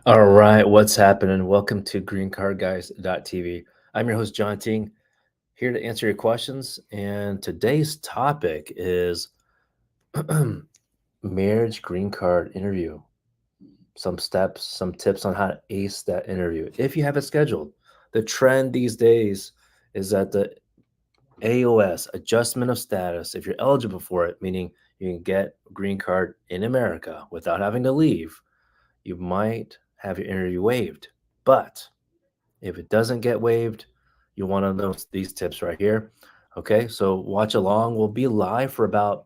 All right, what's happening? Welcome to greencardguys.tv. I'm your host, John Ting, here to answer your questions. And today's topic is marriage green card interview. Some steps, some tips on how to ace that interview if you have it scheduled. The trend these days is that the AOS, adjustment of status, if you're eligible for it, meaning you can get a green card in America without having to leave, you might have your interview waived. But if it doesn't get waived, you want to know these tips right here. Okay, so watch along. We'll be live for about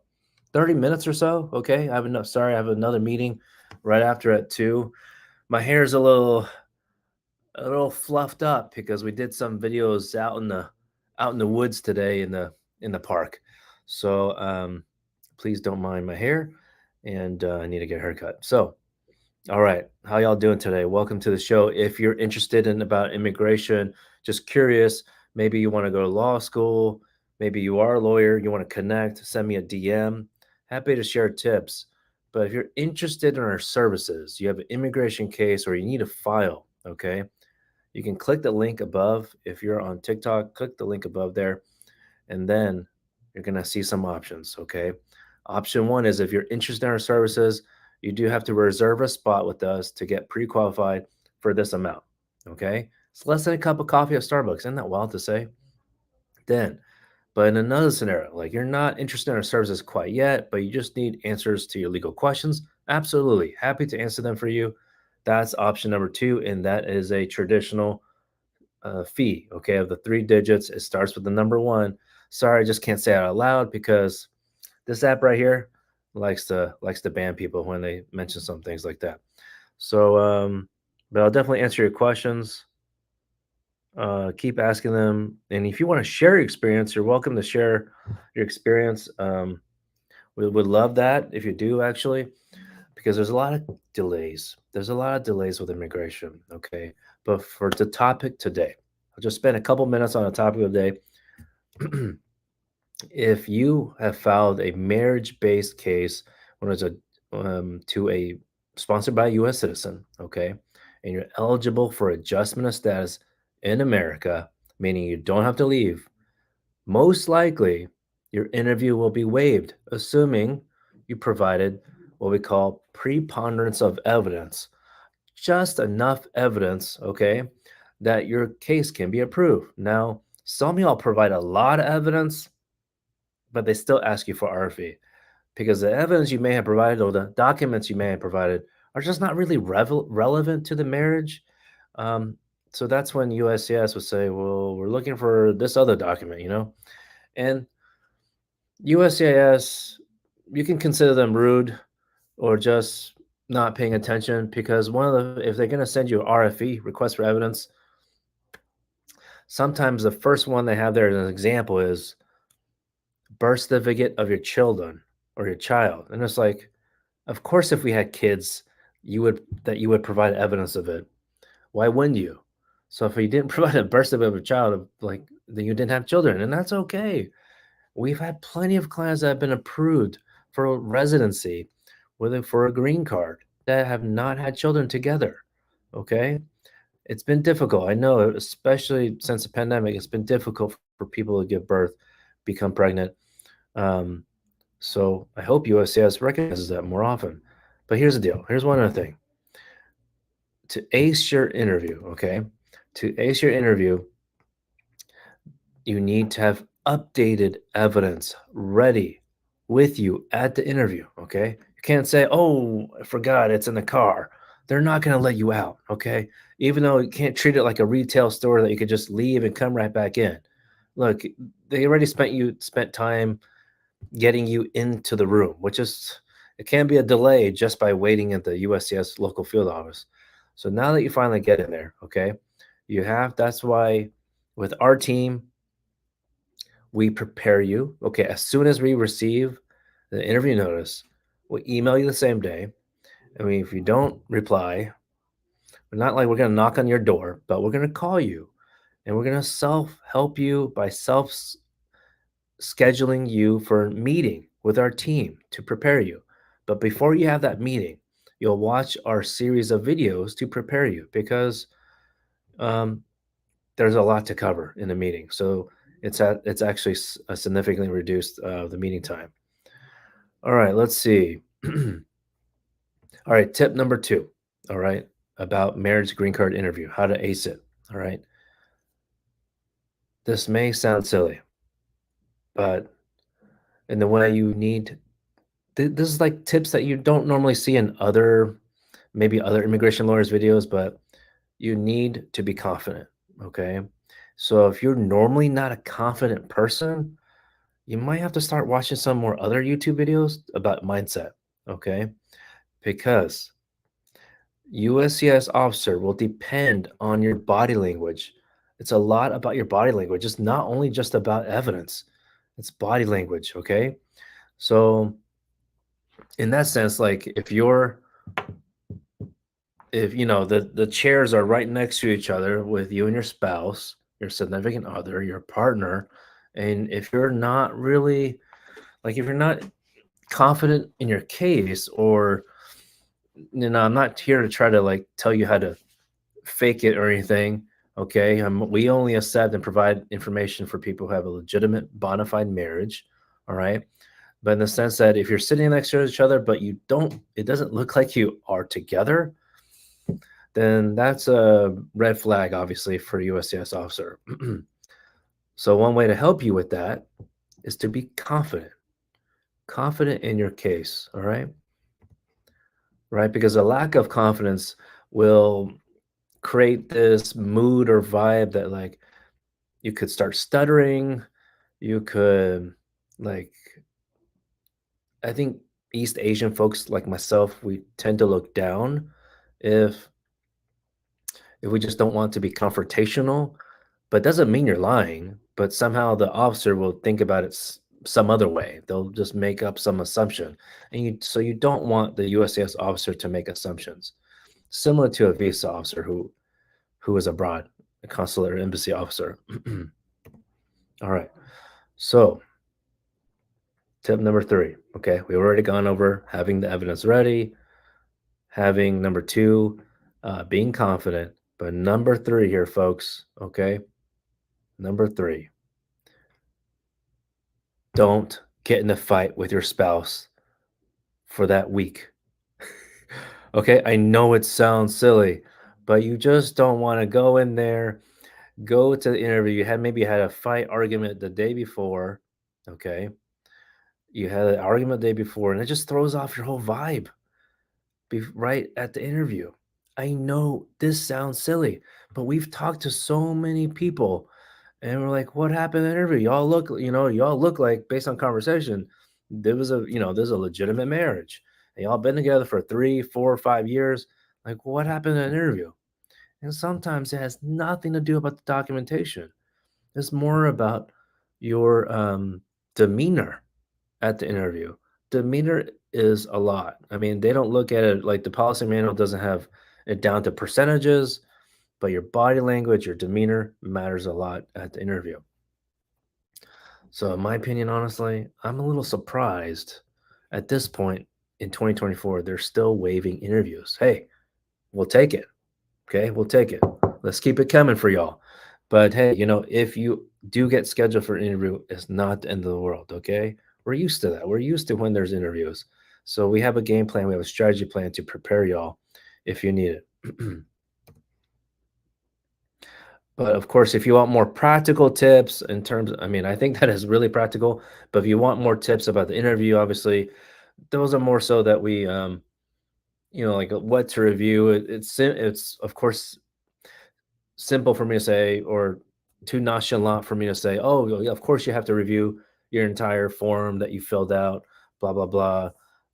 30 minutes or so. Okay, I have another meeting right after at 2. My hair is a little fluffed up because we did some videos out in the woods today in the park. So please don't mind my hair, and I need to get a haircut. So all right. How y'all doing today? Welcome to the show. If you're interested in about immigration, just curious, maybe you want to go to law school, maybe you are a lawyer, you want to connect, send me a DM. Happy to share tips. But if you're interested in our services, you have an immigration case or you need a file, okay? You can click the link above. If you're on TikTok, click the link above there, and then you're going to see some options, okay? Option one is if you're interested in our services, you do have to reserve a spot with us to get pre qualified for this amount, okay? It's less than a cup of coffee at Starbucks. Isn't that wild to say? Then, but in another scenario, like you're not interested in our services quite yet, but you just need answers to your legal questions, absolutely happy to answer them for you. That's option number two, and that is a traditional fee, okay, of the 3 digits. It starts with the number one. Sorry, I just can't say it out loud because this app right here likes to ban people when they mention some things like that. So, but I'll definitely answer your questions. Keep asking them, and if you want to share your experience, you're welcome to share your experience. We would love that if you do actually, because there's a lot of delays. There's a lot of delays with immigration. Okay, but for the topic today, I'll just spend a couple minutes on the topic of the day. If you have filed a marriage-based case when it's a to a sponsored by a U.S. citizen, okay, and you're eligible for adjustment of status in America, meaning you don't have to leave, most likely your interview will be waived, assuming you provided what we call preponderance of evidence, just enough evidence, okay, that your case can be approved. Now, some of y'all provide a lot of evidence, but they still ask you for RFE because the evidence you may have provided or the documents you may have provided are just not really relevant to the marriage. Um, so that's when USCIS would say, "Well, we're looking for this other document," and USCIS, you can consider them rude or just not paying attention because if they're going to send you an RFE, request for evidence, sometimes the first one they have there as an example is birth certificate of your children or your child. And it's like, of course, if we had kids, you would provide evidence of it. Why wouldn't you? So if you didn't provide a birth certificate of a child, like then you didn't have children, and that's okay. We've had plenty of clients that have been approved for residency, whether for a green card, that have not had children together. Okay, it's been difficult. I know, especially since the pandemic, it's been difficult for people to give birth, become pregnant. Um, so I hope USCIS recognizes that more often. But here's the deal. Here's one other thing. To ace your interview, okay? To ace your interview, you need to have updated evidence ready with you at the interview, okay? You can't say, "Oh, I forgot it's in the car." They're not going to let you out, okay? Even though you can't treat it like a retail store that you could just leave and come right back in. Look, they already spent time getting you into the room, which is it can be a delay just by waiting at the USCS local field office. So now that you finally get in there, okay, that's why with our team, we prepare you. Okay, as soon as we receive the interview notice, we'll email you the same day. I mean, if you don't reply, we're not like we're gonna knock on your door, but we're gonna call you and we're gonna self help you by self scheduling you for a meeting with our team to prepare you. But before you have that meeting, you'll watch our series of videos to prepare you because um, there's a lot to cover in a meeting. So it's actually significantly reduced the meeting time. All right, let's see. All right, tip number two. All right, about marriage green card interview, how to ace it. All right, this may sound silly, but in the way you need, this is like tips that you don't normally see in maybe other immigration lawyers' videos, but you need to be confident. Okay, so if you're normally not a confident person, you might have to start watching some more other YouTube videos about mindset. Okay, because USCIS officer will depend on your body language. It's a lot about your body language. It's not only just about evidence, it's body language. Okay. So, in that sense, like if you know the chairs are right next to each other with you and your spouse, your significant other, your partner, and if you're not really if you're not confident in your case, or I'm not here to try to like tell you how to fake it or anything. Okay. We only accept and provide information for people who have a legitimate bona fide marriage. All right. But in the sense that if you're sitting next to each other, but it doesn't look like you are together, then that's a red flag, obviously, for a USCIS officer. So, one way to help you with that is to be confident in your case. All right. Right. Because a lack of confidence will create this mood or vibe that, like, you could start stuttering. You could, like, I think East Asian folks like myself, we tend to look down if we just don't want to be confrontational, but doesn't mean you're lying. But somehow the officer will think about it some other way. They'll just make up some assumption, and you don't want the USCIS officer to make assumptions, similar to a visa officer who is abroad, a consular or embassy officer. All right, so tip number three. Okay, we've already gone over having the evidence ready, having number two, being confident. But number three here, folks, okay? Number three, don't get in a fight with your spouse for that week. Okay, I know it sounds silly, but you just don't want to go in there, go to the interview. Maybe you had a fight argument the day before, okay? You had an argument the day before, and it just throws off your whole vibe. Right at the interview. I know this sounds silly, but we've talked to so many people and we're like, what happened in the interview? Y'all look like, based on conversation, there's a legitimate marriage. And y'all been together for 3, 4, 5 years. Like, what happened in an interview? And sometimes it has nothing to do about the documentation. It's more about your demeanor at the interview. Demeanor is a lot. I mean, they don't look at it like the policy manual doesn't have it down to percentages, but your body language, your demeanor matters a lot at the interview. So, in my opinion, honestly, I'm a little surprised at this point in 2024, they're still waiving interviews. Hey, we'll take it. Okay, we'll take it. Let's keep it coming for y'all. But hey, if you do get scheduled for an interview, it's not the end of the world. Okay, we're used to that. We're used to when there's interviews. So we have a game plan. We have a strategy plan to prepare y'all if you need it. But of course, if you want more practical tips in terms, I mean, I think that is really practical. But if you want more tips about the interview, obviously, those are more so that we, like what to review. It's of course simple for me to say, or too nonchalant for me to say, oh, well, yeah, of course you have to review your entire form that you filled out, blah, blah, blah.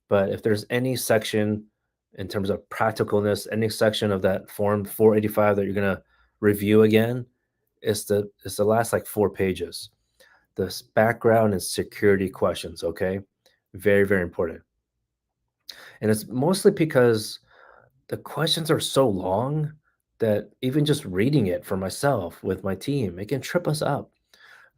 But if there's any section in terms of practicalness, any section of that form 485 that you're going to review again, it's the last like 4 pages. This background and security questions, okay? Very, very important. And it's mostly because the questions are so long that even just reading it for myself with my team, it can trip us up.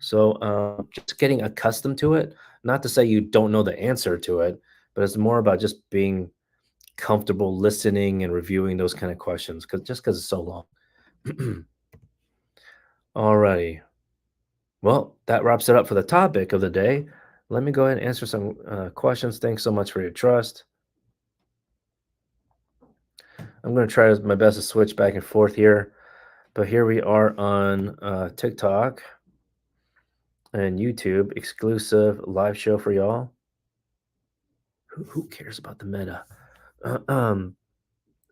So just getting accustomed to it, not to say you don't know the answer to it, but it's more about just being comfortable listening and reviewing those kind of questions because it's so long. Alrighty. Well, that wraps it up for the topic of the day. Let me go ahead and answer some questions. Thanks so much for your trust. I'm going to try my best to switch back and forth here, but here we are on TikTok and YouTube, exclusive live show for y'all. Who cares about the meta? Uh, um,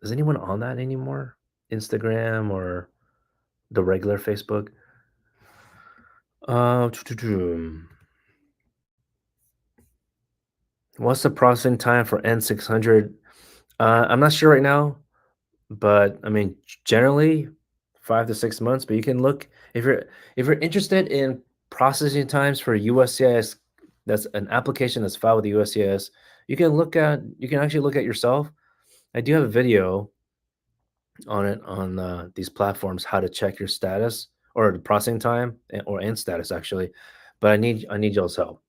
is anyone on that anymore? Instagram or the regular Facebook? Uh, what's the processing time for N600? I'm not sure right now, but I mean, generally 5 to 6 months. But you can look if you're interested in processing times for USCIS. That's an application that's filed with the USCIS. You can actually look at yourself. I do have a video on it on these platforms how to check your status or the processing time and status actually. But I need y'all's help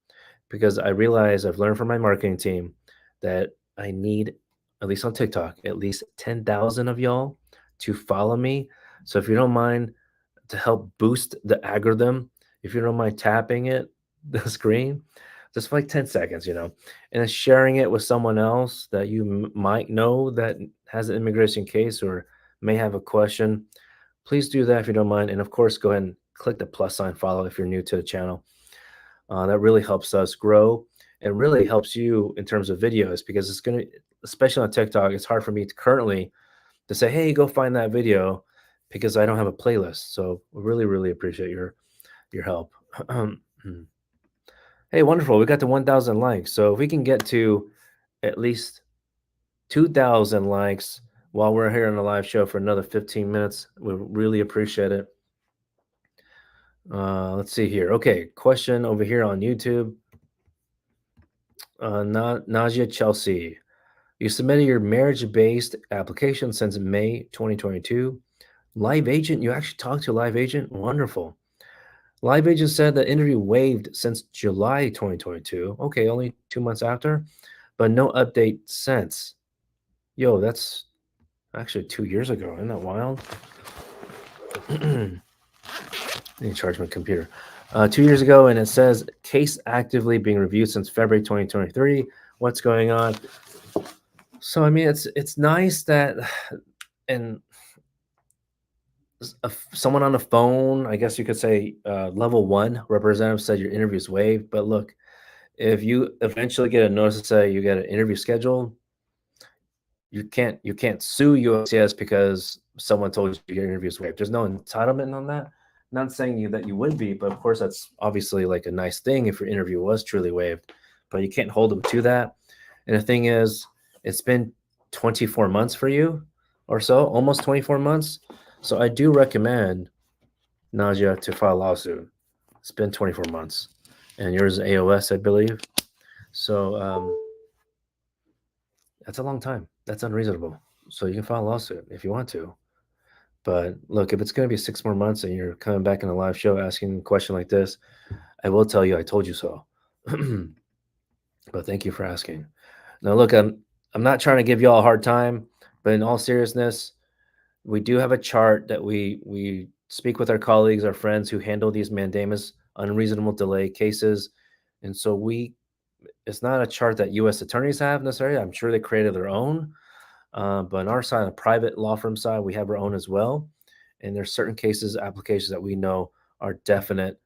because I realize I've learned from my marketing team that I need, at least on TikTok, at least 10,000 of y'all to follow me. So if you don't mind to help boost the algorithm, if you don't mind tapping it, the screen, just for like 10 seconds, and then sharing it with someone else that you might know that has an immigration case or may have a question, please do that if you don't mind. And of course, go ahead and click the plus sign follow if you're new to the channel. That really helps us grow. It really helps you in terms of videos because it's going to, especially on TikTok, it's hard for me to currently to say, hey, go find that video because I don't have a playlist. So we really, really appreciate your help. Hey, wonderful. We got to 1,000 likes. So if we can get to at least 2,000 likes while we're here on the live show for another 15 minutes, we really appreciate it. Let's see here. Okay, question over here on YouTube. Najia Chelsea, you submitted your marriage-based application since May 2022. Live agent, you actually talked to a live agent? Wonderful. Live agent said the interview waived since July 2022. Okay, only 2 months after, but no update since. Yo, that's actually 2 years ago. Isn't that wild? I need to charge my computer. 2 years ago, and it says case actively being reviewed since February 2023. What's going on? So I mean, it's nice that, and someone on the phone, I guess you could say, level one representative said your interview's waived. But look, if you eventually get a notice to say you get an interview scheduled, you can't sue USCIS because someone told you your interview is waived. There's no entitlement on that. Not saying that you would be, but of course that's obviously like a nice thing if your interview was truly waived. But you can't hold them to that. And the thing is, it's been 24 months for you or so, almost 24 months. So I do recommend Nadia to file a lawsuit. It's been 24 months, and yours is AOS, I believe. So that's a long time. That's unreasonable. So you can file a lawsuit if you want to. But look, if it's going to be 6 more months and you're coming back in a live show asking a question like this, I will tell you I told you so. But thank you for asking. Now, look, I'm not trying to give you all a hard time, but in all seriousness, we do have a chart that we speak with our colleagues, our friends who handle these mandamus unreasonable delay cases, and so it's not a chart that U.S. attorneys have necessarily. I'm sure they created their own, but on our side, on the private law firm side, we have our own as well. And there's certain cases, applications that we know are definite.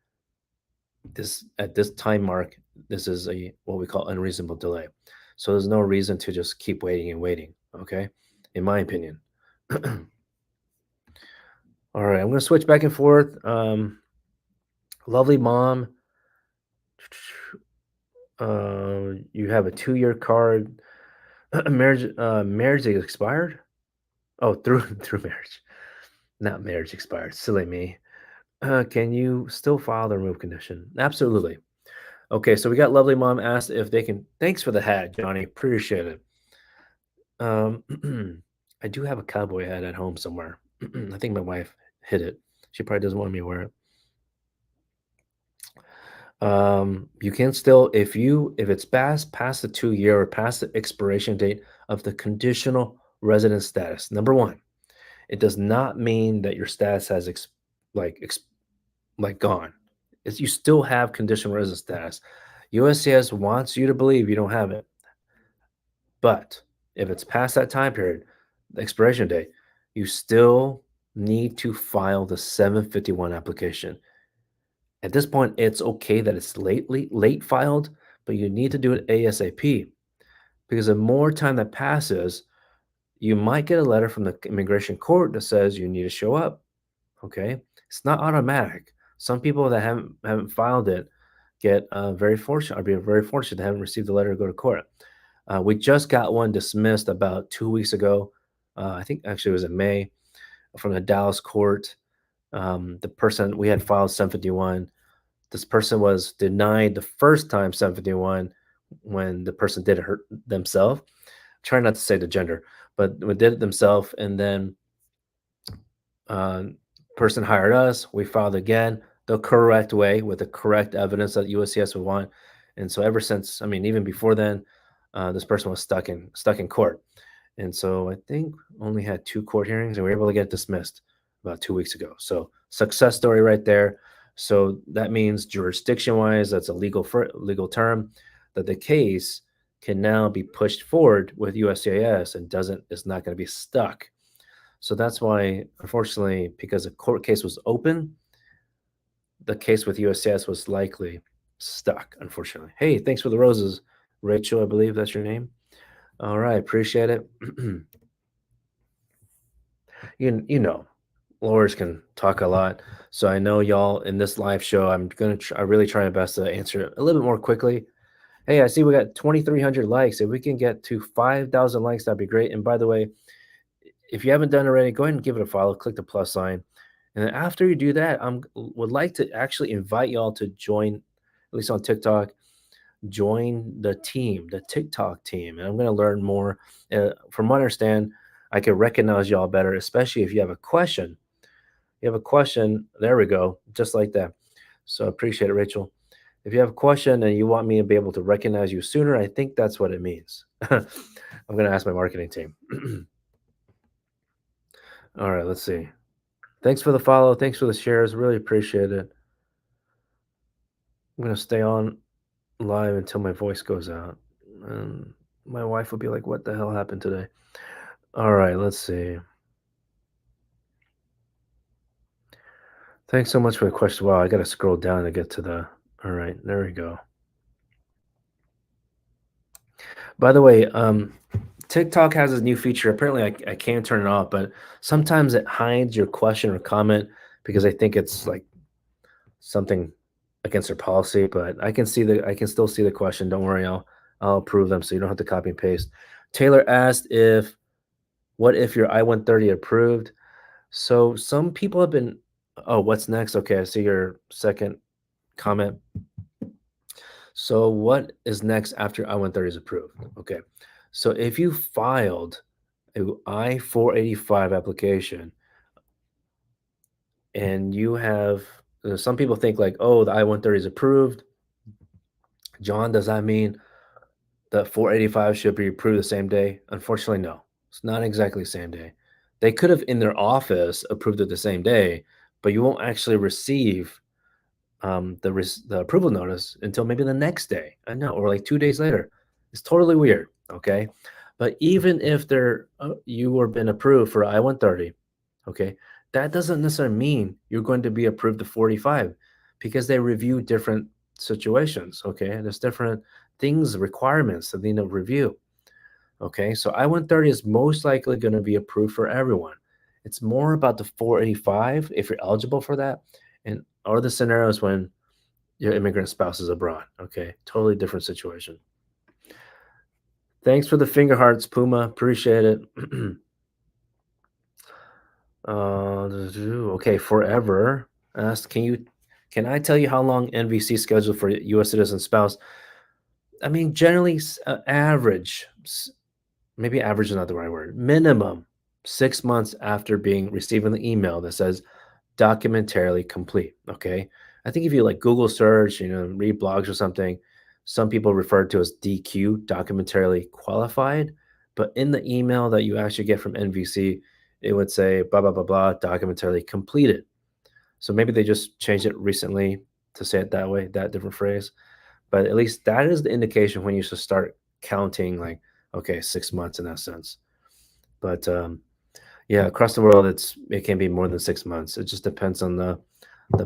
This at this time mark, this is a what we call unreasonable delay. So there's no reason to just keep waiting and waiting. Okay, in my opinion. All right, I'm going to switch back and forth. Lovely mom, you have a 2-year card. Marriage is expired. Oh, through through marriage, not marriage expired. Silly me. Can you still file the remove condition? Absolutely. Okay, so we got lovely mom asked if they can. Thanks for the hat, Johnny. Appreciate it. Um, I do have a cowboy hat at home somewhere. I think my wife hid it. She probably doesn't want me to wear it. You can still, if it's past the 2 year or past the expiration date of the conditional resident status. Number one, it does not mean that your status has like ex- like gone. It's, you still have conditional resident status. USCIS wants you to believe you don't have it, but if it's past that time period, the expiration date, you still need to file the 751 application. At this point, it's okay that it's late filed, but you need to do it ASAP because the more time that passes, you might get a letter from the immigration court that says you need to show up. Okay, it's not automatic. Some people that haven't filed it get very fortunate, are being very fortunate they haven't received a letter to go to court. We just got one dismissed about 2 weeks ago. I think actually it was in May from the Dallas court. The person we had filed 751. This person was denied the first time 751 when the person did it hurt themselves. Try not to say the gender, but we did it themselves, and then uh, person hired us. We filed again the correct way with the correct evidence that USCIS would want. And so ever since, I mean, even before then, this person was stuck in court. And so I think only had two court hearings, and we were able to get dismissed about 2 weeks ago. So success story right there. So that means jurisdiction wise, that's a legal term, that the case can now be pushed forward with USCIS and doesn't is not going to be stuck. So that's why, unfortunately, because the court case was open, the case with USCIS was likely stuck, unfortunately. Hey, thanks for the roses, Rachel, I believe that's your name. All right, appreciate it. you know, lawyers can talk a lot. So I know y'all in this live show, I really try my best to answer a little bit more quickly. Hey, I see we got 2,300 likes. If we can get to 5,000 likes, that'd be great. And by the way, if you haven't done already, go ahead and give it a follow. Click the plus sign, and then after you do that, I would like to actually invite y'all to join, at least on TikTok, join the team, the TikTok team, and I'm going to learn more. From what I understand, I can recognize y'all better, especially if you have a question. You have a question. There we go, just like that. So appreciate it, Rachel. If you have a question and you want me to be able to recognize you sooner, I think that's what it means. I'm going to ask my marketing team. All right, let's see. Thanks for the follow. Thanks for the shares. Really appreciate it. I'm going to stay on live until my voice goes out. And my wife will be like, what the hell happened today? All right, let's see. Thanks so much for the question. Wow, I got to scroll down to get to the. All right, there we go. By the way, TikTok has this new feature. Apparently, I can turn it off, but sometimes it hides your question or comment because I think it's like something against their policy. But I can still see the question. Don't worry, I'll approve them so you don't have to copy and paste. Taylor asked if what if your I-130 approved? So some people have been. Oh, what's next? Okay, I see your second comment. So what is next after I-130 is approved? Okay. So if you filed a I-485 application and you have some people think like, oh, the I-130 is approved. John, does that mean the 485 should be approved the same day? Unfortunately, no. It's not exactly the same day. They could have in their office approved it the same day, but you won't actually receive the approval notice until maybe the next day. I know, or like 2 days later. It's totally weird. Okay, but even if you were been approved for I-130, okay, that doesn't necessarily mean you're going to be approved to 45 because they review different situations. Okay, there's different things, requirements that they need to review. Okay, so I-130 is most likely going to be approved for everyone. It's more about the 485 if you're eligible for that, and or the scenarios when your immigrant spouse is abroad. Okay, totally different situation. Thanks for the finger hearts, Puma. Appreciate it. Okay, forever asked, can I tell you how long NVC scheduled for U.S. citizen spouse? I mean, generally, average, maybe average is not the right word. Minimum 6 months after receiving the email that says documentarily complete. Okay. I think if you like Google search, read blogs or something, some people refer to as DQ, documentarily qualified. But in the email that you actually get from NVC, it would say blah blah blah blah documentarily completed. So maybe they just changed it recently to say it that way, that different phrase. But at least that is the indication when you should start counting, like, okay, 6 months in that sense. But yeah, across the world, it can be more than 6 months. It just depends on the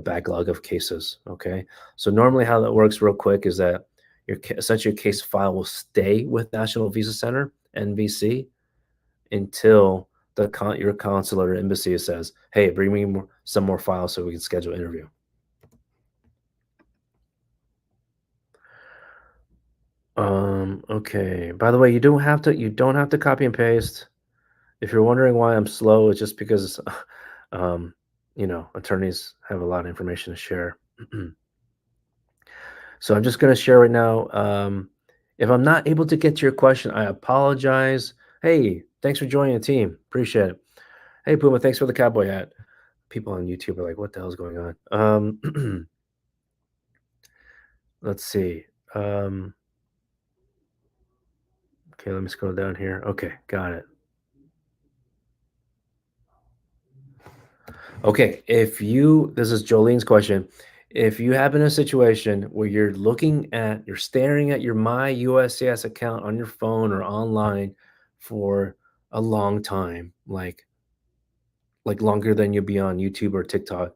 backlog of cases. Okay, so normally how that works, real quick, is that essentially your case file will stay with National Visa Center (NVC) until your consulate or embassy says, "Hey, bring me some more files so we can schedule an interview." Okay. By the way, you don't have to copy and paste. If you're wondering why I'm slow, it's just because um, attorneys have a lot of information to share. So I'm just going to share right now. If I'm not able to get to your question, I apologize. Hey, thanks for joining the team. Appreciate it. Hey, Puma, thanks for the cowboy hat. People on YouTube are like, what the hell's going on? Let's see. Um, okay, let me scroll down here. Okay, got it. Okay, this is Jolene's question. If you have in a situation where you're staring at your My USCIS account on your phone or online for a long time, like longer than you'll be on YouTube or TikTok,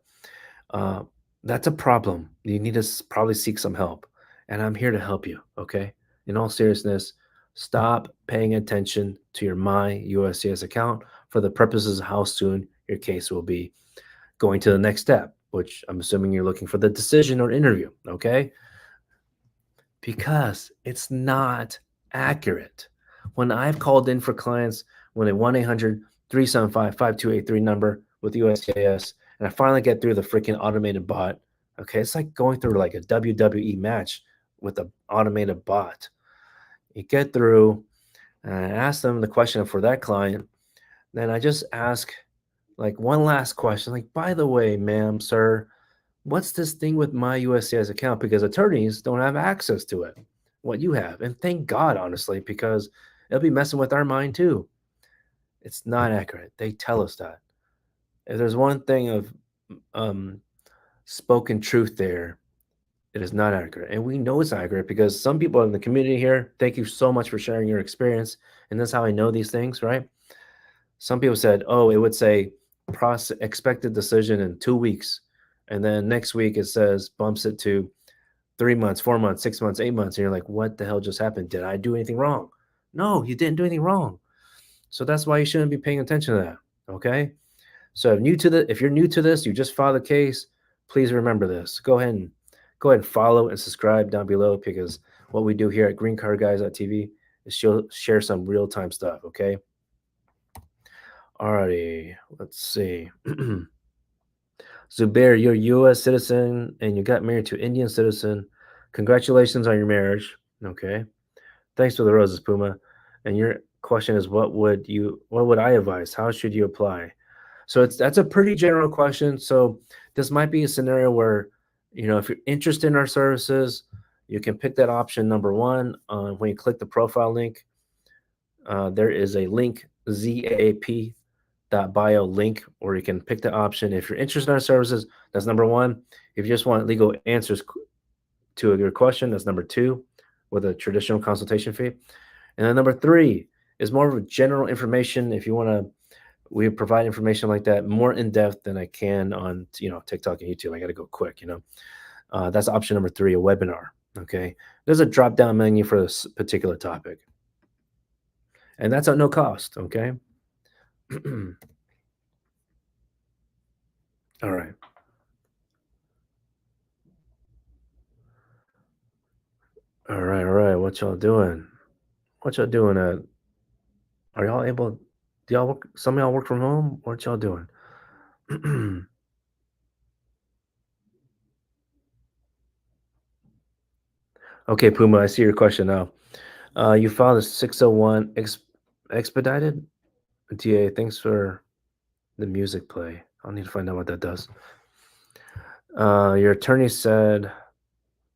uh, that's a problem. You need to probably seek some help, and I'm here to help you. Okay, in all seriousness, stop paying attention to your My USCIS account for the purposes of how soon your case will be going to the next step, which I'm assuming you're looking for the decision or interview, okay? Because it's not accurate. When I've called in for clients with a 1-800-375-5283 number with USCIS, and I finally get through the freaking automated bot, okay? It's like going through like a WWE match with an automated bot. You get through, and I ask them the question for that client, then I just ask like one last question, like, by the way, ma'am, sir, what's this thing with My USCIS account? Because attorneys don't have access to it, what you have. And thank God, honestly, because it'll be messing with our mind too. It's not accurate. They tell us that. If there's one thing of um, spoken truth there, it is not accurate. And we know it's not accurate because some people in the community here, thank you so much for sharing your experience. And that's how I know these things, right? Some people said, oh, it would say process expected decision in 2 weeks. And then next week it says bumps it to 3 months, 4 months, 6 months, 8 months. And you're like, what the hell just happened? Did I do anything wrong? No, you didn't do anything wrong. So that's why you shouldn't be paying attention to that. Okay. So if you're new to this, you just filed a case, please remember this. Go ahead and follow and subscribe down below because what we do here at greencardguys.tv is share some real-time stuff. Okay. Alrighty, let's see. Zubair, you're a U.S. citizen and you got married to an Indian citizen. Congratulations on your marriage. Okay. Thanks for the roses, Puma. And your question is, what would I advise? How should you apply? So that's a pretty general question. So this might be a scenario where, if you're interested in our services, you can pick that option number one. When you click the profile link, there is a link, ZAP.bio link, or you can pick the option. If you're interested in our services, that's number one. If you just want legal answers to your question, that's number two, with a traditional consultation fee. And then number three is more of a general information. If you want to, we provide information like that more in depth than I can on TikTok and YouTube. I got to go quick. That's option number three, a webinar. Okay, there's a drop down menu for this particular topic, and that's at no cost. Okay. All right. All right. All right. What y'all doing? What y'all doing? Are y'all able? Do y'all work? Some of y'all work from home. What y'all doing? Okay, Puma. I see your question now. You filed a 601 expedited. DA. Thanks for the music play. I'll need to find out what that does. Your attorney said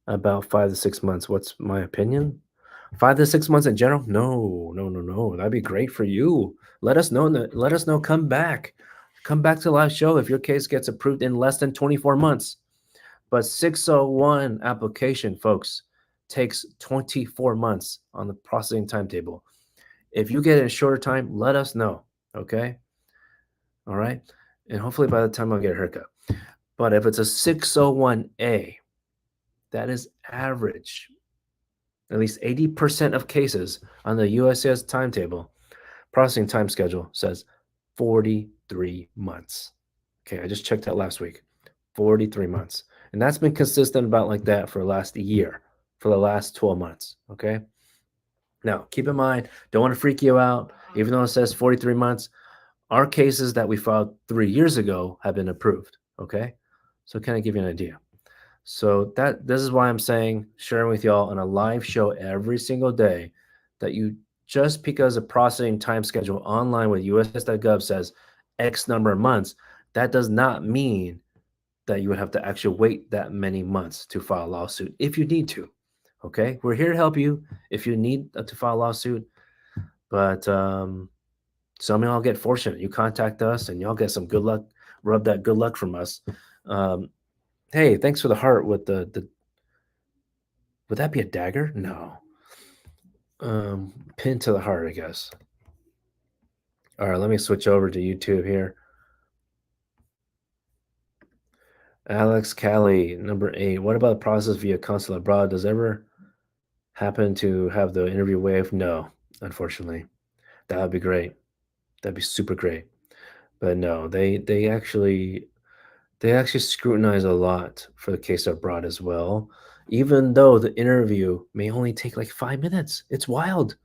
about 5 to 6 months. What's my opinion? 5 to 6 months in general? No, no, no, no. That'd be great for you. Let us know. Let us know. Come back. Come back to the live show if your case gets approved in less than 24 months. But 601 application, folks, takes 24 months on the processing timetable. If you get it in shorter time, let us know. Okay. All right. And hopefully by the time I'll get a haircut. But if it's a 601A, that is average. At least 80% of cases on the USCIS timetable, processing time schedule says 43 months. Okay, I just checked that last week. 43 months. And that's been consistent about like that for the last year, for the last 12 months. Okay. Now, keep in mind, don't want to freak you out. Even though it says 43 months, our cases that we filed 3 years ago have been approved. Okay. So, kind of give you an idea. So that this is why I'm saying sharing with y'all on a live show every single day that you just because a processing time schedule online with USS.gov says X number of months, that does not mean that you would have to actually wait that many months to file a lawsuit if you need to. Okay, we're here to help you if you need to file a lawsuit, but some of y'all get fortunate. You contact us and y'all get some good luck. Rub that good luck from us. Um, hey, thanks for the heart with the would that be a dagger? No. Pin to the heart, I guess. All right, let me switch over to YouTube here. Alex Callie, number 8. What about the process via consul abroad? Does ever happen to have the interview waived? No, unfortunately. That would be great. That'd be super great. But no, they actually scrutinize a lot for the case abroad as well. Even though the interview may only take like 5 minutes. It's wild.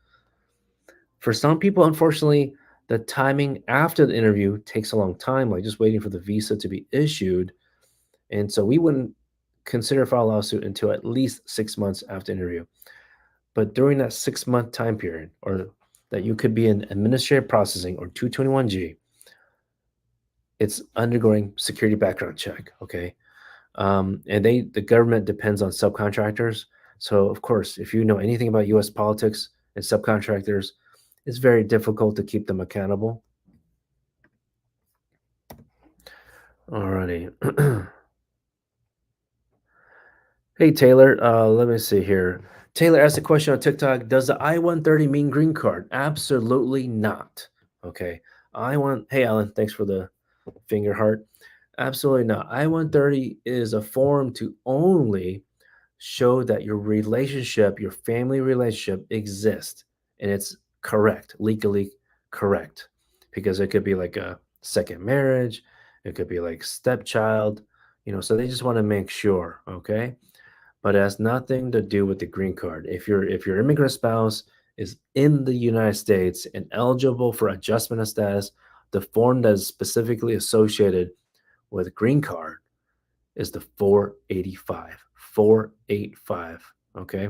For some people, unfortunately, the timing after the interview takes a long time, like just waiting for the visa to be issued. And so we wouldn't consider file a lawsuit until at least 6 months after interview. But during that 6 month time period, or that you could be in administrative processing or 221G, it's undergoing security background check. Okay. And the government depends on subcontractors. So of course, if you know anything about US politics and subcontractors, it's very difficult to keep them accountable. Alrighty. Hey Taylor, let me see here. Taylor asked a question on TikTok. Does the I-130 mean green card? Absolutely not. Okay. Hey Alan, thanks for the finger heart. Absolutely not. I-130 is a form to only show that your relationship, your family relationship exists and it's correct, legally correct. Because it could be like a second marriage, it could be like stepchild, so they just want to make sure, okay? But it has nothing to do with the green card. If your immigrant spouse is in the United States and eligible for adjustment of status, the form that is specifically associated with green card is the 485. 485. Okay.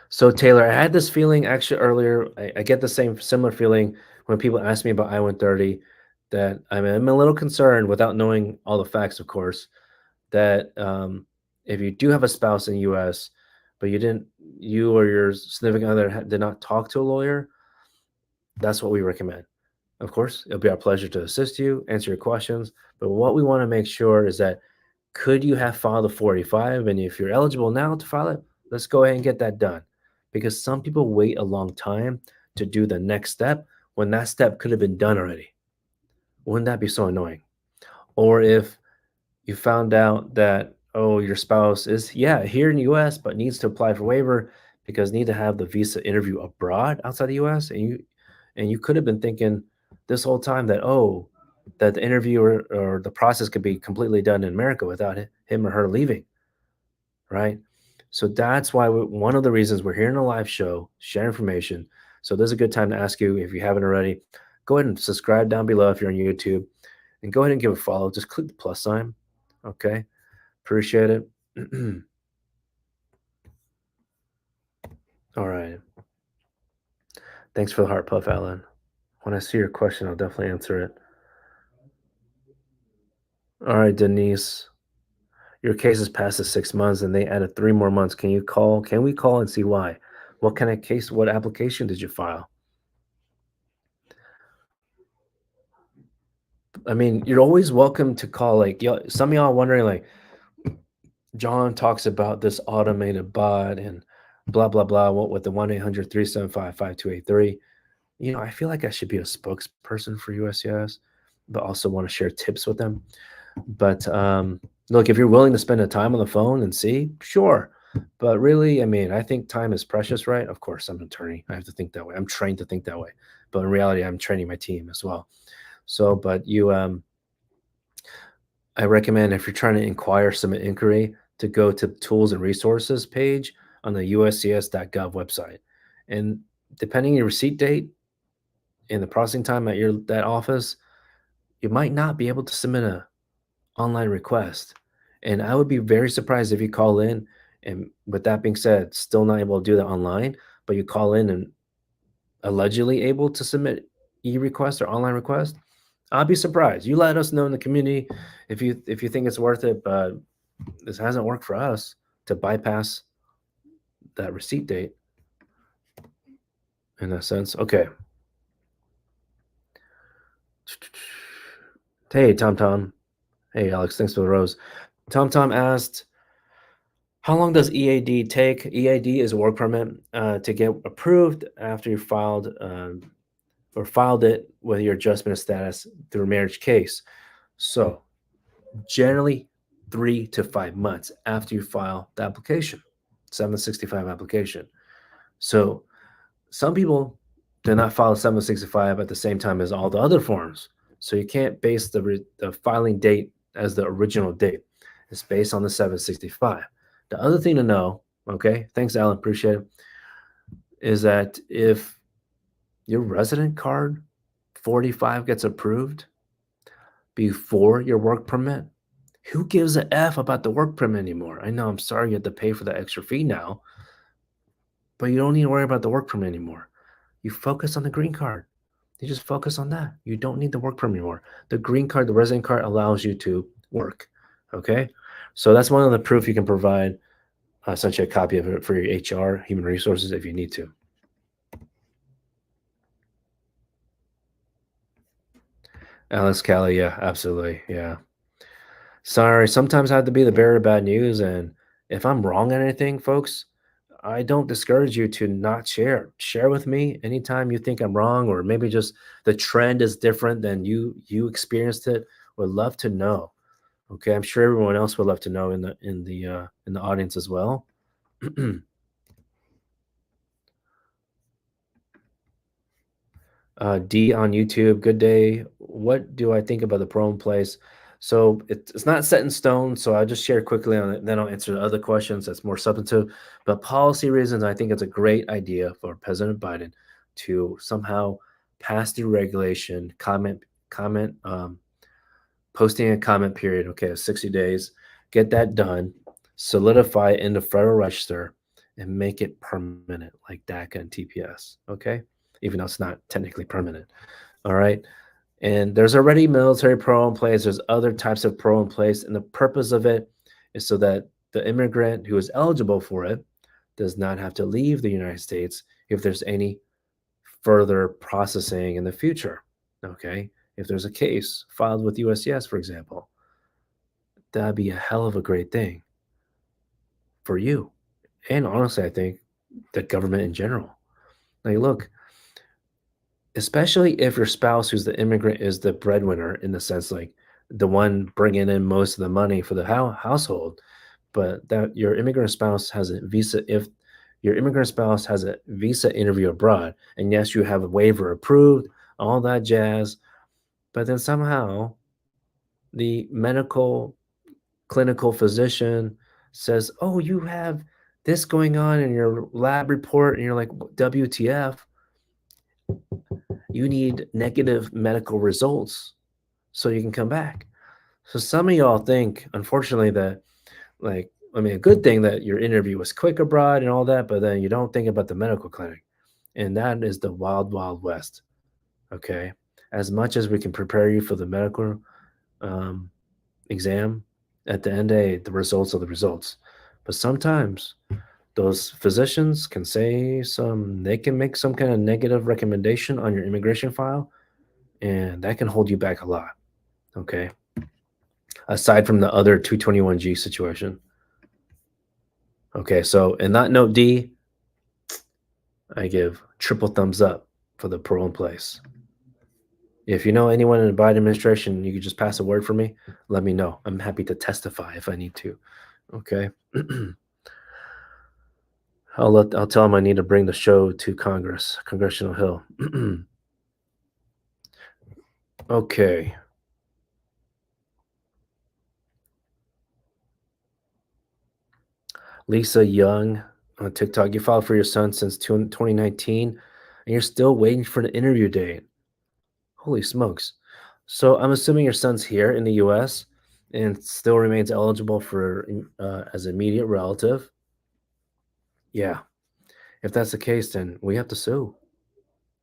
So Taylor, I had this feeling actually earlier. I get the same similar feeling when people ask me about I-130 that I'm a little concerned without knowing all the facts, of course, that if you do have a spouse in the U.S., but you or your significant other did not talk to a lawyer, that's what we recommend. Of course, it'll be our pleasure to assist you, answer your questions. But what we want to make sure is that could you have filed a 485? And if you're eligible now to file it, let's go ahead and get that done. Because some people wait a long time to do the next step when that step could have been done already. Wouldn't that be so annoying? Or if you found out that, oh, your spouse is, yeah, here in the US, but needs to apply for waiver because need to have the visa interview abroad outside the US, and you could have been thinking this whole time that, oh, that the interview or the process could be completely done in America without him or her leaving, right? So that's why one of the reasons we're here in a live show, share information. So this is a good time to ask you if you haven't already, go ahead and subscribe down below if you're on YouTube, and go ahead and give a follow. Just click the plus sign. Okay. Appreciate it. All right. Thanks for the heart puff, Alan. When I see your question, I'll definitely answer it. All right, Denise. Your case is past the 6 months and they added 3 more months. Can you call? Can we call and see why? What kind of case? What application did you file? I mean, you're always welcome to call. Like, some of y'all wondering, like, John talks about this automated bot and blah blah blah. What with the 1-800-375-5283. I feel like I should be a spokesperson for USCIS, but also want to share tips with them. But look, if you're willing to spend the time on the phone and see, sure. But really, I mean, I think time is precious, right? Of course, I'm an attorney. I have to think that way. I'm trained to think that way. But in reality, I'm training my team as well. So, but I recommend if you're trying to inquire, submit inquiry, to go to the tools and resources page on the uscs.gov website. And depending on your receipt date and the processing time at that office, you might not be able to submit a online request. And I would be very surprised if you call in and, with that being said, still not able to do that online, but you call in and allegedly able to submit e-request or online request. I'll be surprised. You let us know in the community if you think it's worth it, but this hasn't worked for us to bypass that receipt date in that sense. Okay. Hey, Tom Tom. Hey, Alex. Thanks for the rose. Tom Tom asked, how long does EAD take? EAD is a work permit to get approved after you filed or filed it with your adjustment of status through a marriage case. So generally 3 to 5 months after you file the application, 765 application. So some people do not file 765 at the same time as all the other forms. So you can't base the filing date as the original date. It's based on the 765. The other thing to know, okay, thanks, Alan, appreciate it, is that if your resident card 45 gets approved before your work permit, who gives a F about the work permit anymore? I know, I'm sorry you have to pay for the extra fee now, but you don't need to worry about the work permit anymore. You focus on the green card. You just focus on that. You don't need the work permit anymore. The green card, the resident card allows you to work. Okay. So that's one of the proof you can provide. I'll send you a copy of it for your HR, human resources, if you need to. Alice Kelly, yeah, absolutely. Yeah. Sorry, sometimes I have to be the bearer of bad news. And if I'm wrong on anything, folks, I don't discourage you to not share. Share with me anytime you think I'm wrong, or maybe just the trend is different than you experienced it. Would love to know. Okay, I'm sure everyone else would love to know in the audience as well. D on YouTube, good day. What do I think about the pro in place? So it's not set in stone. So I'll just share quickly on it. Then I'll answer the other questions that's more substantive. But policy reasons, I think it's a great idea for President Biden to somehow pass the regulation, posting a comment period. Okay, 60 days. Get that done. Solidify it in the Federal Register and make it permanent, like DACA and TPS. Okay, even though it's not technically permanent. All right. And there's already military parole in place. There's other types of parole in place. And the purpose of it is so that the immigrant who is eligible for it does not have to leave the United States if there's any further processing in the future. Okay. If there's a case filed with USCIS, for example, that'd be a hell of a great thing for you. And honestly, I think the government in general. Like, look, especially if your spouse who's the immigrant is the breadwinner, in the sense like the one bringing in most of the money for the household, but that your immigrant spouse has a visa, if your immigrant spouse has a visa interview abroad, and yes, you have a waiver approved, all that jazz, but then somehow the medical clinical physician says, oh, you have this going on in your lab report, and you're like, WTF, you need negative medical results so you can come back. So some of y'all think, unfortunately, that, like, I mean, a good thing that your interview was quick abroad and all that, but then you don't think about the medical clinic. And that is the wild, wild west. Okay. As much as we can prepare you for the medical um, exam, At the end of the day, the results are the results. But sometimes those physicians can they can make some kind of negative recommendation on your immigration file, and that can hold you back a lot. Okay. Aside from the other 221G situation. Okay. So, in that note, D, I give triple thumbs up for the parole in place. If you know anyone in the Biden administration, you could just pass a word for me. Let me know. I'm happy to testify if I need to. Okay. I'll tell him I need to bring the show to Congress, Congressional Hill. Okay. Lisa Young on TikTok. You filed for your son since 2019, and you're still waiting for the interview date. Holy smokes. So I'm assuming your son's here in the US and still remains eligible for as immediate relative. Yeah. If that's the case, then we have to sue.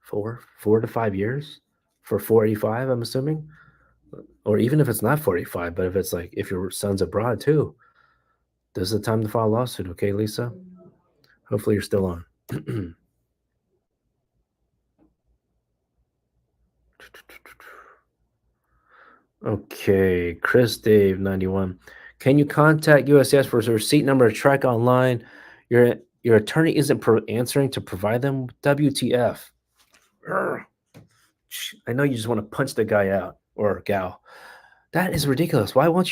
4 to 5 years for 485, I'm assuming. Or even if it's not 45, but if it's like if your son's abroad too, this is the time to file a lawsuit, okay, Lisa? Hopefully you're still on. Okay, Chris Dave 91. Can you contact USCIS for a receipt number to track online? Your attorney isn't answering to provide them. WTF? Urgh. I know you just want to punch the guy out or gal. That is ridiculous. Why won't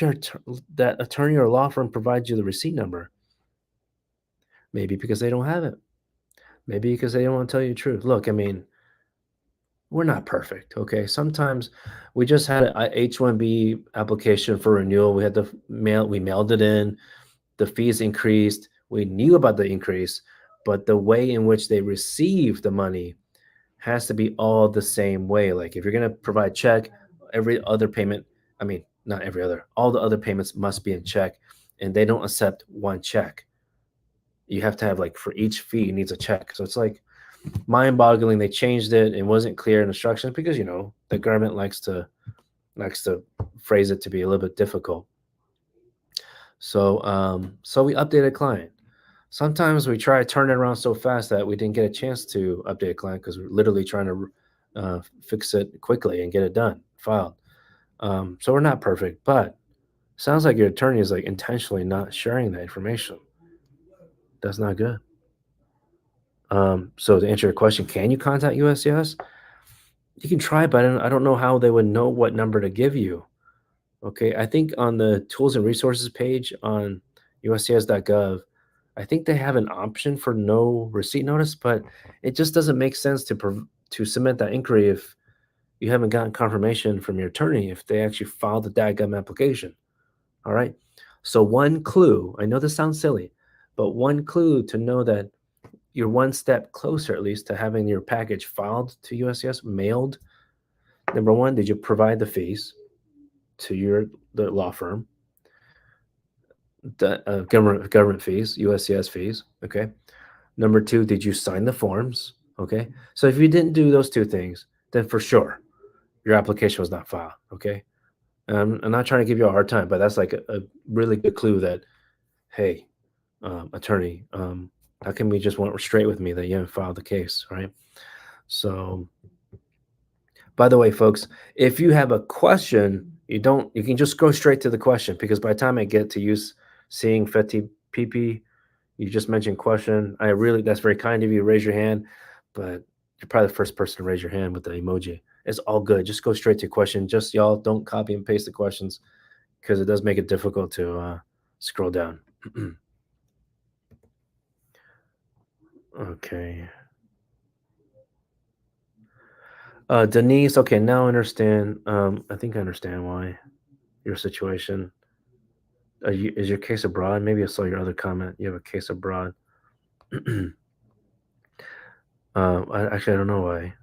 that attorney or law firm provide you the receipt number? Maybe because they don't have it. Maybe because they don't want to tell you the truth. Look, I mean, we're not perfect, okay? Sometimes we just had a H-1B application for renewal. We had to we mailed it in. The fees increased. We knew about the increase, but the way in which they receive the money has to be all the same way. Like if you're going to provide check, every other payment, I mean, not every other, all the other payments must be in check, and they don't accept one check. You have to have like for each fee needs a check. So it's like mind-boggling. They changed it. It wasn't clear in instructions because the government likes to phrase it to be a little bit difficult. So we updated client. Sometimes we try to turn it around so fast that we didn't get a chance to update a client because we're literally trying to fix it quickly and get it done, filed. So we're not perfect, but sounds like your attorney is like intentionally not sharing that information. That's not good. So to answer your question, can you contact USCIS? You can try, but I don't know how they would know what number to give you. Okay, I think on the tools and resources page on USCIS.gov, I think they have an option for no receipt notice, but it just doesn't make sense to submit that inquiry if you haven't gotten confirmation from your attorney if they actually filed the DAGM application. All right. So one clue, I know this sounds silly, but one clue to know that you're one step closer at least to having your package filed to USCIS, mailed. Number one, did you provide the fees to the law firm? The government fees, USCIS fees. Okay. Number two, did you sign the forms? Okay. So if you didn't do those two things, then for sure your application was not filed. Okay. I'm not trying to give you a hard time, but that's like a really good clue that, hey, attorney, how come you just went straight with me that you haven't filed the case, right? So, by the way, folks, if you have a question, you can just go straight to the question because by the time I get to seeing Feti PP, you just mentioned question. That's very kind of you. Raise your hand, but you're probably the first person to raise your hand with the emoji. It's all good. Just go straight to question. Just y'all don't copy and paste the questions because it does make it difficult to scroll down. Okay. Denise, okay, now I understand. I think I understand why your situation. Is your case abroad? Maybe I saw your other comment. You have a case abroad. Actually, I don't know why.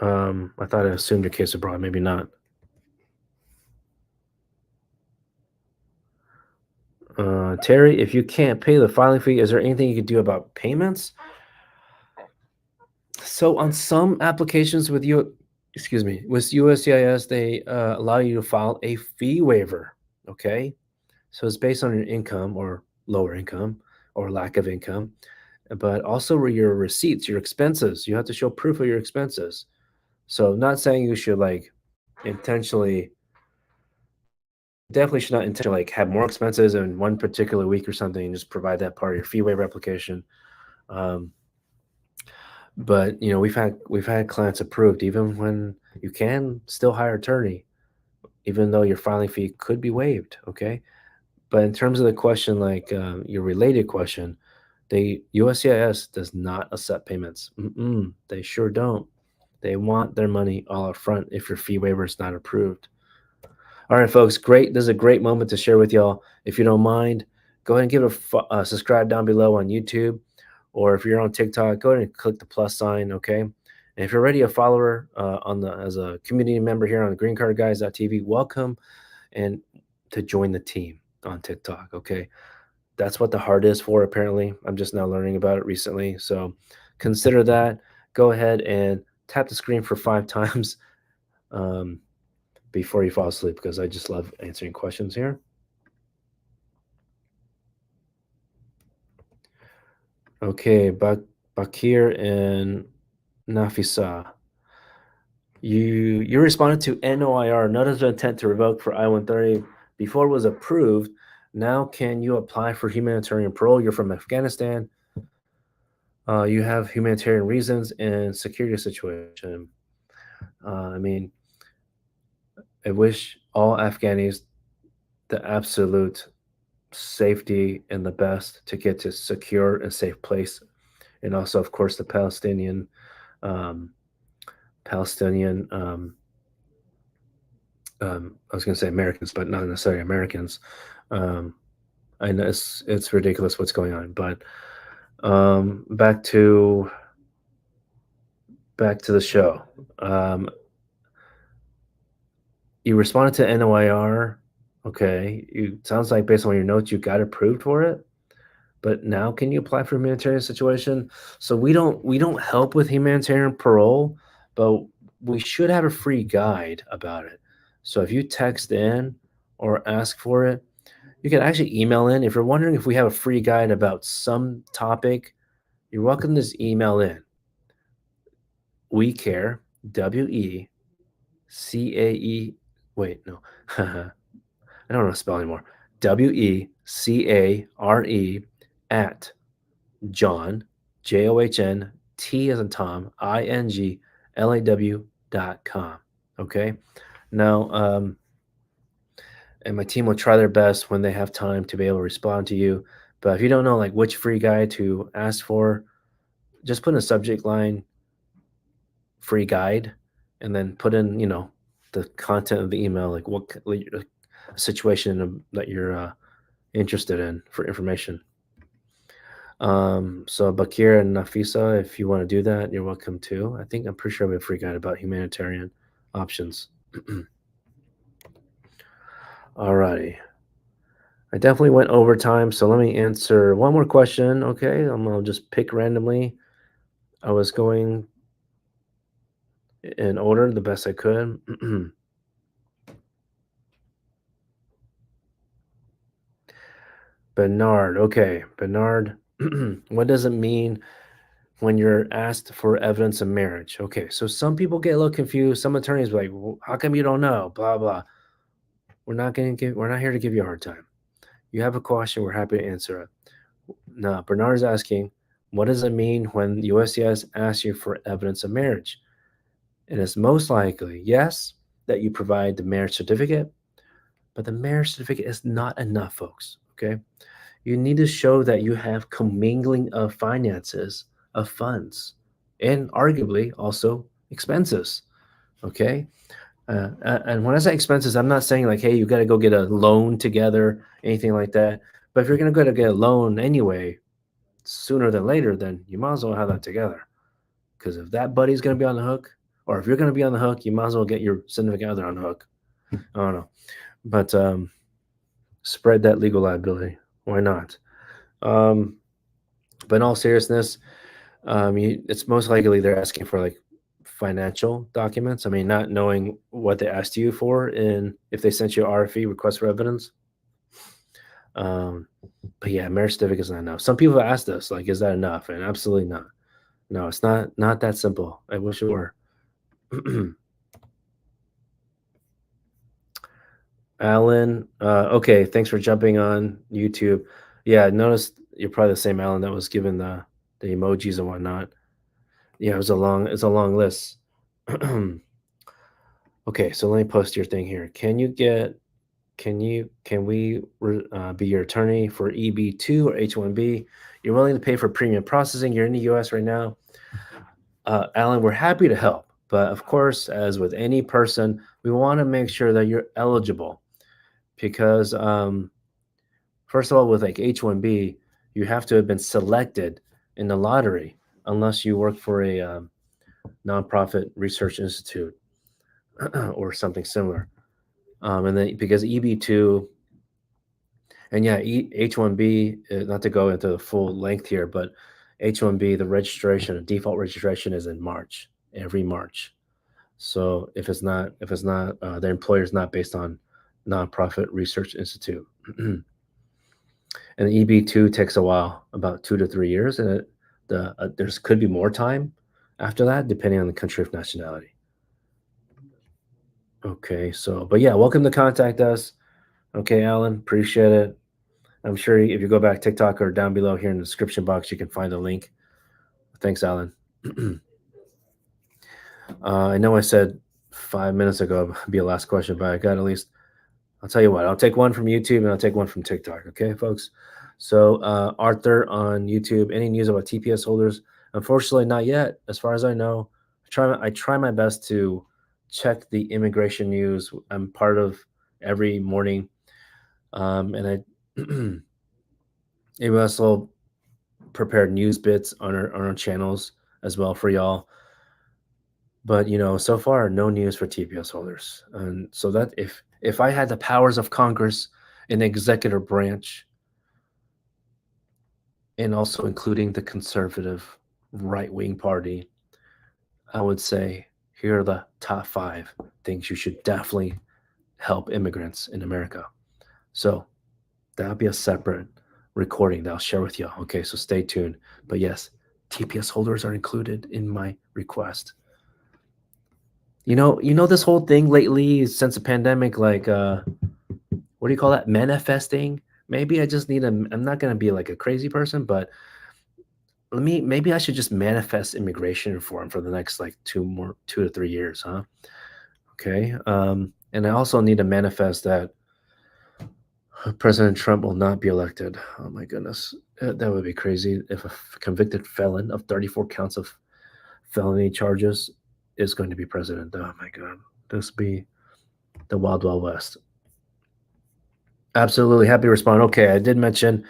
I thought I assumed your case abroad. Maybe not. Terry, if you can't pay the filing fee, is there anything you could do about payments? So on some applications with excuse me, with USCIS, they allow you to file a fee waiver. Okay, So it's based on your income or lower income or lack of income, but also your receipts, your expenses. You have to show proof of your expenses. So not saying you should like intentionally, definitely should not intentionally like have more expenses in one particular week or something and just provide that part of your fee waiver application. Um, but we've had clients approved even when you can still hire attorney, even though your filing fee could be waived. Okay. But in terms of the question, like your related question, they USCIS does not accept payments. They sure don't. They want their money all up front if your fee waiver is not approved. All right, folks, great. This is a great moment to share with y'all. If you don't mind, go ahead and give subscribe down below on YouTube, or if you're on TikTok, go ahead and click the plus sign. Okay. And if you're already a follower as a community member here on greencardguys.tv, welcome and to join the team on TikTok. Okay. That's what the heart is for, apparently. I'm just now learning about it recently. So consider that. Go ahead and tap the screen for 5 times um, before you fall asleep, because I just love answering questions here. Okay, Bakir and Nafisa. You responded to NOIR, notice of intent to revoke for I-130 before it was approved. Now can you apply for humanitarian parole? You're from Afghanistan. You have humanitarian reasons and security situation. I mean, I wish all Afghanis the absolute safety and the best to get to secure and safe place, and also, of course, the um, Palestinian. I was going to say Americans, but not necessarily Americans. Um, I know it's ridiculous what's going on, but back to the show. Um, you responded to NOIR. Okay, you sounds like based on your notes, you got approved for it. But now can you apply for humanitarian situation? So we don't help with humanitarian parole, but we should have a free guide about it. So if you text in or ask for it, you can actually email in. If you're wondering if we have a free guide about some topic, you're welcome to just email in. We care, WECAE. Wait, no. I don't know how to spell anymore. WECARE at John, JOHN, T as in Tom, INGLAW.com. Okay. Now, and my team will try their best when they have time to be able to respond to you. But if you don't know like which free guide to ask for, just put in a subject line free guide and then put in, the content of the email, like like, situation that you're interested in for information. So Bakir and Nafisa, if you want to do that, you're welcome to. I'm pretty sure we have a free guide about humanitarian options. Alrighty. I definitely went over time, so let me answer one more question. Okay, I'm gonna just pick randomly. I was going in order the best I could. Bernard. Okay, Bernard. What does it mean when you're asked for evidence of marriage? Okay, so some people get a little confused. Some attorneys be like, well, "How come you don't know?" Blah blah. We're not here to give you a hard time. You have a question, we're happy to answer it. Now, Bernard's asking, what does it mean when USCIS asks you for evidence of marriage? And it's most likely, yes, that you provide the marriage certificate, but the marriage certificate is not enough, folks. Okay. You need to show that you have commingling of finances, of funds, and arguably also expenses. Okay. And when I say expenses, I'm not saying like, hey, you got to go get a loan together, anything like that. But if you're going to go to get a loan anyway, sooner than later, then you might as well have that together. Because if that buddy's going to be on the hook, or if you're going to be on the hook, you might as well get your significant other on the hook. I don't know. But spread that legal liability. Why not? But in all seriousness, it's most likely they're asking for like financial documents. I mean, not knowing what they asked you for, and if they sent you a RFE, request for evidence. But yeah, marriage certificate is not enough. Some people asked us, like, is that enough? And absolutely not. No, it's not that simple. I wish it were. Alan, okay, thanks for jumping on YouTube. Yeah, I noticed you're probably the same Alan that was given the emojis and whatnot. Yeah, it's a long list. Okay, so let me post your thing here. Can we be your attorney for EB2 or H1B? You're willing to pay for premium processing. You're in the US right now. Alan, we're happy to help. But of course, as with any person, we want to make sure that you're eligible because, first of all, with like H1B, you have to have been selected in the lottery unless you work for a nonprofit research institute or something similar. And then because EB2 and yeah, H1B, not to go into the full length here, but H1B, the registration, the default registration is in March, every March. So if it's not, the employer is not based on nonprofit research institute. And EB2 takes a while, about 2 to 3 years, and there's could be more time after that, depending on the country of nationality. Okay, so but yeah, welcome to contact us. Okay, Alan, appreciate it. I'm sure if you go back TikTok or down below here in the description box, you can find a link. Thanks, Alan. I know I said 5 minutes ago be a last question, but I got at least. I'll tell you what. I'll take one from YouTube and I'll take one from TikTok. Okay, folks. So Arthur on YouTube. Any news about TPS holders? Unfortunately, not yet. As far as I know, I try my best to check the immigration news. I'm part of every morning, and I we also prepared news bits on our channels as well for y'all. But so far, no news for TPS holders. And so that if I had the powers of Congress and the executive branch, and also including the conservative right wing party, I would say here are the top 5 things you should definitely help immigrants in America. So that'll be a separate recording that I'll share with you. Okay, so stay tuned. But yes, TPS holders are included in my request. You know this whole thing lately since the pandemic, like what do you call that? Manifesting. Maybe I just need a. I'm not gonna be like a crazy person, but maybe I should just manifest immigration reform for the next like 2 to 3 years, huh? Okay. And I also need to manifest that President Trump will not be elected. Oh my goodness, that would be crazy if a convicted felon of 34 counts of felony charges is going to be president. Oh my god, this would be the wild wild west. Absolutely happy to respond. Okay, I did mention.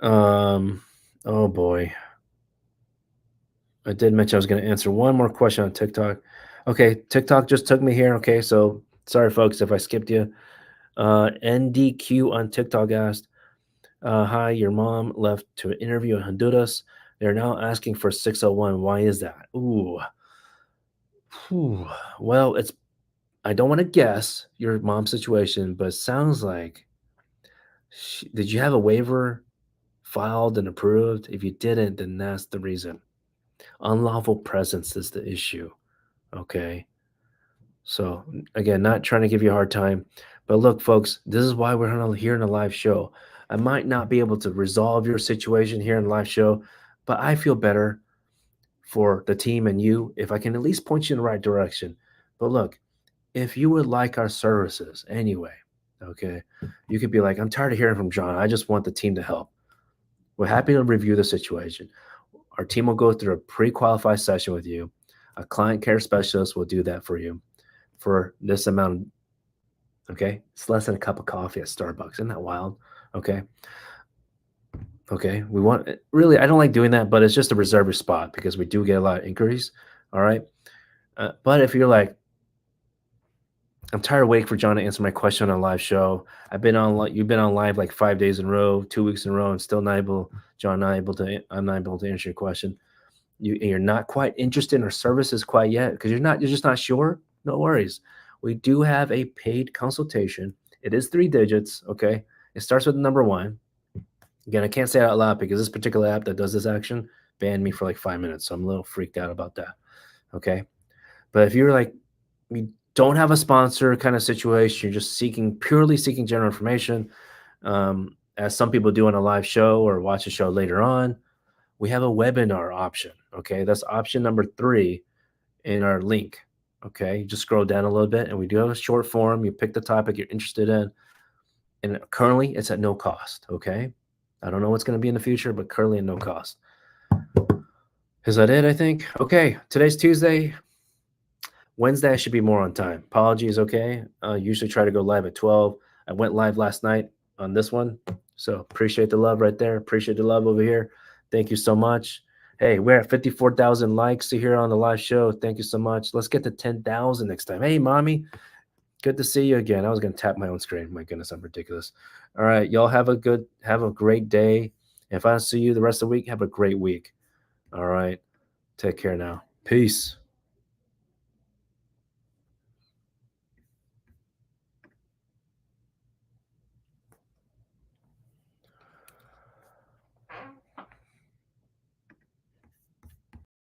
Oh boy, I did mention I was going to answer one more question on TikTok. Okay, TikTok just took me here. Okay, so sorry, folks, if I skipped you. NDQ on TikTok asked, "Hi, your mom left to an interview in Honduras. They're now asking for 601. Why is that?" Ooh, Whew. Well, I don't want to guess your mom's situation, but it sounds like did you have a waiver filed and approved? If you didn't, then that's the reason. Unlawful presence is the issue. Okay. So again, not trying to give you a hard time, but look, folks, this is why we're here in a live show. I might not be able to resolve your situation here in the live show, but I feel better for the team and you if I can at least point you in the right direction. But look, if you would like our services anyway, okay, you could be like, I'm tired of hearing from John. I just want the team to help. We're happy to review the situation. Our team will go through a pre-qualified session with you. A client care specialist will do that for you for this amount. Okay, it's less than a cup of coffee at Starbucks. Isn't that wild? Okay. Okay. We want really, I don't like doing that, but it's just to reserve your spot because we do get a lot of inquiries. All right. But if you're like, I'm tired of waiting for John to answer my question on a live show. You've been on live like 5 days in a row, 2 weeks in a row, and still not able, John, I'm not able to answer your question. You're not quite interested in our services quite yet because you're just not sure. No worries. We do have a paid consultation. It is 3 digits. Okay. It starts with the number one. Again, I can't say it out loud because this particular app that does this action banned me for like 5 minutes. So I'm a little freaked out about that. Okay. But if you're like, you don't have a sponsor kind of situation, you're just purely seeking general information, as some people do on a live show or watch a show later on, we have a webinar option. Okay. That's option number 3 in our link. Okay. You just scroll down a little bit and we do have a short form. You pick the topic you're interested in. And currently it's at no cost. Okay. I don't know what's going to be in the future, but currently at no cost. Is that it? I think. Okay. Today's Tuesday. Wednesday, I should be more on time. Apologies, okay? Usually try to go live at 12. I went live last night on this one. So appreciate the love right there. Appreciate the love over here. Thank you so much. Hey, we're at 54,000 likes here on the live show. Thank you so much. Let's get to 10,000 next time. Hey, mommy, good to see you again. I was going to tap my own screen. My goodness, I'm ridiculous. All right, y'all have a great day. If I don't see you the rest of the week, have a great week. All right, take care now. Peace.